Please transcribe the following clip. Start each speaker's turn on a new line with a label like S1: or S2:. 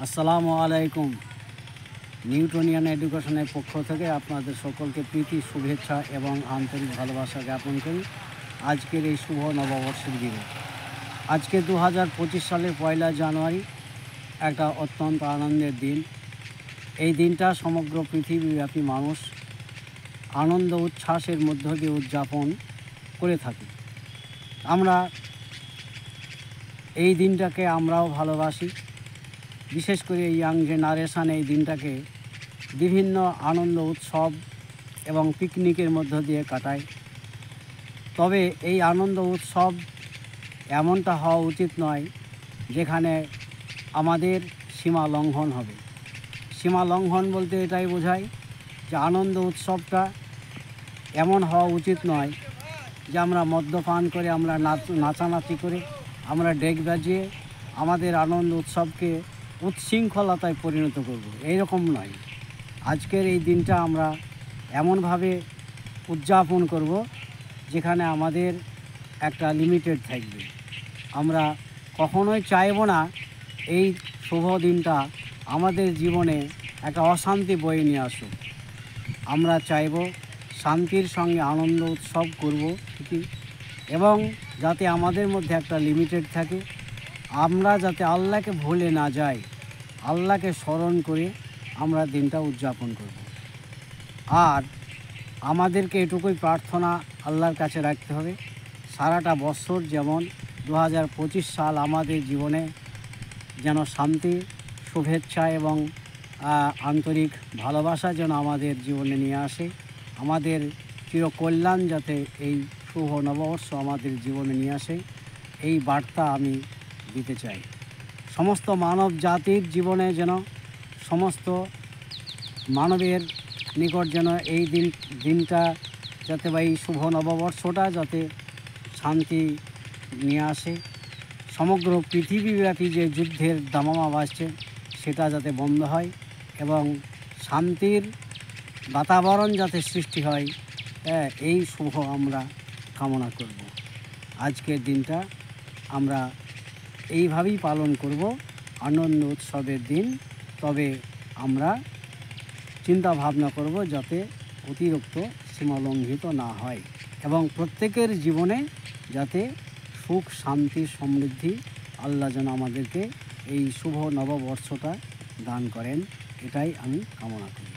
S1: আসসালামু আলাইকুম। নিউটনিয়ান এডুকেশনের পক্ষ থেকে আপনাদের সকলকে প্রীতি, শুভেচ্ছা এবং আন্তরিক ভালোবাসা জ্ঞাপন করি আজকের এই শুভ নববর্ষের দিনে। আজকে 2025 সালের 1 জানুয়ারি একটা অত্যন্ত আনন্দের দিন। এই দিনটা সমগ্র পৃথিবীব্যাপী মানুষ আনন্দ উচ্ছ্বাসের মধ্য দিয়ে উদযাপন করে থাকি। আমরা এই দিনটাকে আমরাও ভালোবাসি। বিশেষ করে ইয়াং জেনারেশান এই দিনটাকে বিভিন্ন আনন্দ উৎসব এবং পিকনিকের মধ্য দিয়ে কাটায়। তবে এই আনন্দ উৎসব এমনটা হওয়া উচিত নয় যেখানে আমাদের সীমা লঙ্ঘন হবে। সীমা লঙ্ঘন বলতে এটাই বোঝায় যে আনন্দ উৎসবটা এমন হওয়া উচিত নয় যে আমরা মদ্যপান করে, আমরা নাচানাচি করে, আমরা ডেক বাজিয়ে আমাদের আনন্দ উৎসবকে উচ্ছৃঙ্খলতায় পরিণত করব, এইরকম নয়। আজকের এই দিনটা আমরা এমনভাবে উদযাপন করব যেখানে আমাদের একটা লিমিটেড থাকবে। আমরা কখনোই চাইব না এই শুভ দিনটা আমাদের জীবনে একটা অশান্তি বয়ে নিয়ে আসুক। আমরা চাইব শান্তির সঙ্গে আনন্দ উৎসব করব ঠিকই, এবং যাতে আমাদের মধ্যে একটা লিমিটেড থাকে। আমরা যাতে আল্লাহকে ভুলে না যাই, আল্লাহকে স্মরণ করে আমরা দিনটা উদযাপন করব। আর আমাদেরকে এটুকুই প্রার্থনা আল্লাহর কাছে রাখতে হবে, সারাটা বছর যেমন 2025 সাল আমাদের জীবনে যেন শান্তি, শুভেচ্ছা এবং আন্তরিক ভালোবাসা যেন আমাদের জীবনে নিয়ে আসে। আমাদের চিরকল্যাণ যাতে এই শুভ নববর্ষ আমাদের জীবনে নিয়ে আসে, এই বার্তা আমি দিতে চাই। সমস্ত মানব জাতির জীবনে যেন, সমস্ত মানবের নিকট যেন এই দিনটা যাতে, বা এই শুভ নববর্ষটা যাতে শান্তি নিয়ে আসে। সমগ্র পৃথিবীব্যাপী যে যুদ্ধের দামামা বাজছে সেটা যাতে বন্ধ হয় এবং শান্তির বাতাবরণ যাতে সৃষ্টি হয়, এই শুভ আমরা কামনা করব। আজকের দিনটা আমরা এইভাবেই পালন করব, আনন্দ উৎসবের দিন। তবে আমরা চিন্তা ভাবনা করব যাতে অতিরিক্ত সীমালঙ্ঘিত না হয় এবং প্রত্যেকের জীবনে যাতে সুখ, শান্তি, সমৃদ্ধি আল্লাহ যেন আমাদেরকে এই শুভ নববর্ষটা দান করেন, এটাই আমি কামনা করি।